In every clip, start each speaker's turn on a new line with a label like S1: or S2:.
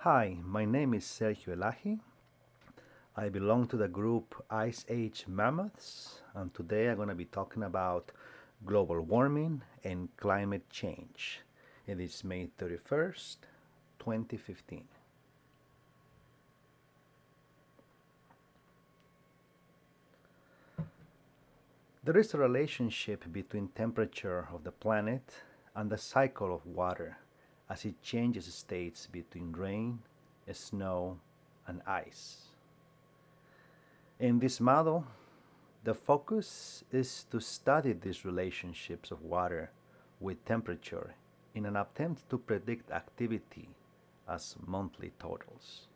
S1: Hi, my name is Sergio Elahi. I belong to the group Ice Age Mammoths, and today I'm going to be talking about global warming and climate change. It is May 31st, 2015. There is a relationship between temperature of the planet and the cycle of water as it changes states between rain, snow, and ice. In this model, the focus is to study these relationships of water with temperature in an attempt to predict activity as monthly totals.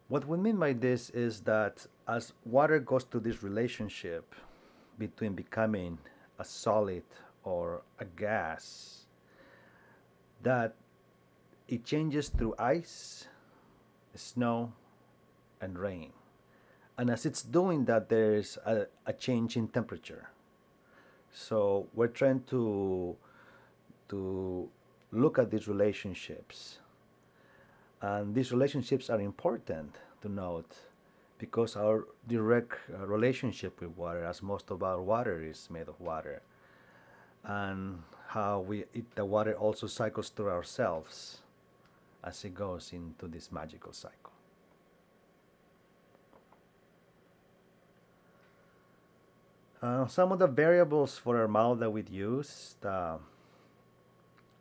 S1: What we mean by this is that as water goes through this relationship between becoming a solid or a gas, that it changes through ice, snow, and rain. And as it's doing that, there's a change in temperature. So we're trying to look at these relationships, and these relationships are important to note because our direct relationship with water, as most of our water is made of water, and how the water also cycles through ourselves as it goes into this magical cycle. Some of the variables for our model that we used are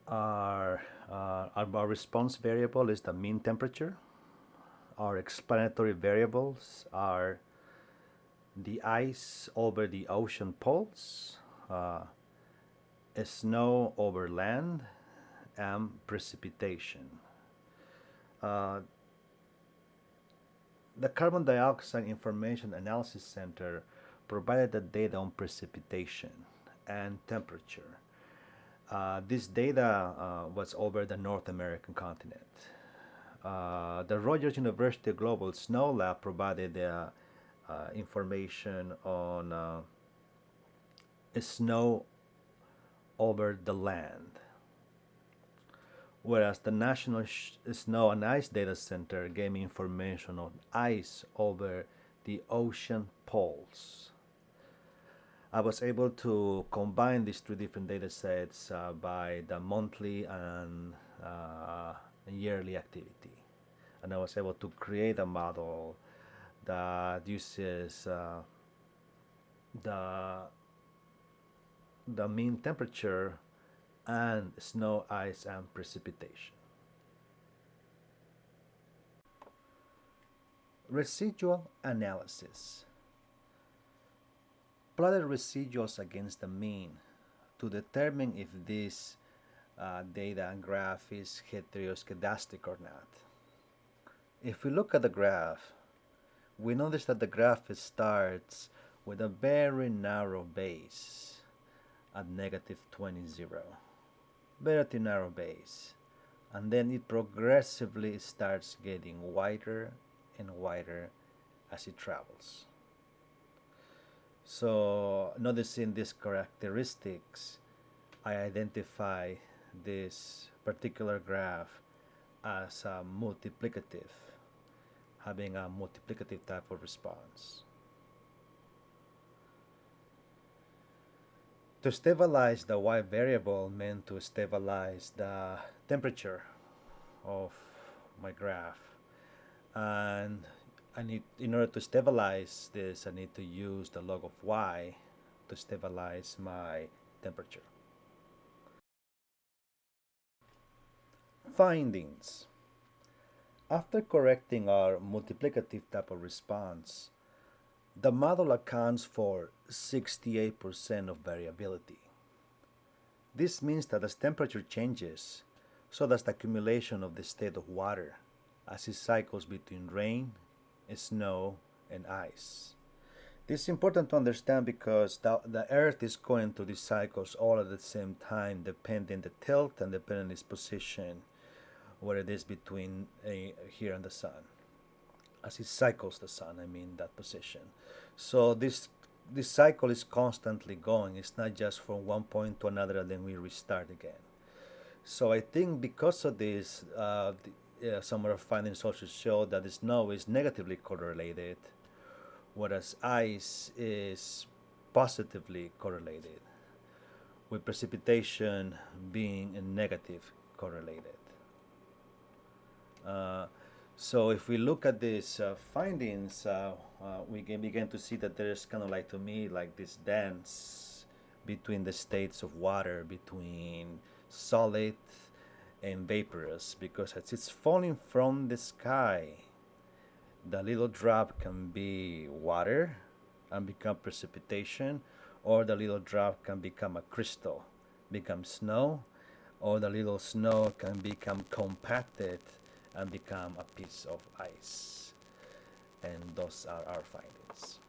S1: our response variable is the mean temperature. Our explanatory variables are the ice over the ocean poles, snow over land, and precipitation. Uh, the Carbon Dioxide Information Analysis Center provided the data on precipitation and temperature. This data was over the North American continent. The Rogers University Global Snow Lab provided information on snow over the land, whereas the National Snow and Ice Data Center gave me information on ice over the ocean poles. I was able to combine these two different data sets by the monthly and yearly activity. And I was able to create a model that uses the, the mean temperature and snow, ice, and precipitation. Residual analysis. Plotted residuals against the mean to determine if this data graph is heteroscedastic or not. If we look at the graph, we notice that the graph starts with a very narrow base at negative 20, 0. Very narrow base. And then it progressively starts getting wider and wider as it travels. So noticing these characteristics, I identify this particular graph as a multiplicative, having a multiplicative type of response. To stabilize the y variable meant to stabilize the temperature of my graph. And in order to stabilize this, I need to use the log of y to stabilize my temperature. Findings. After correcting our multiplicative type of response, the model accounts for 68% of variability. This means that as temperature changes, so does the accumulation of the state of water as it cycles between rain, snow, and ice. This is important to understand because the Earth is going through these cycles all at the same time, depending the tilt and depending its position, where it is between here and the sun. As it cycles the sun, I mean that position. So this cycle is constantly going. It's not just from one point to another and then we restart again. So I think because of this, some of our findings also show that the snow is negatively correlated, whereas ice is positively correlated, with precipitation being a negative correlated. Uh, so if we look at these findings, we can begin to see that there's kind of like, to me, like this dance between the states of water, between solid and vaporous, because as it's falling from the sky, the little drop can be water and become precipitation, or the little drop can become a crystal, become snow, or the little snow can become compacted and become a piece of ice. And those are our findings.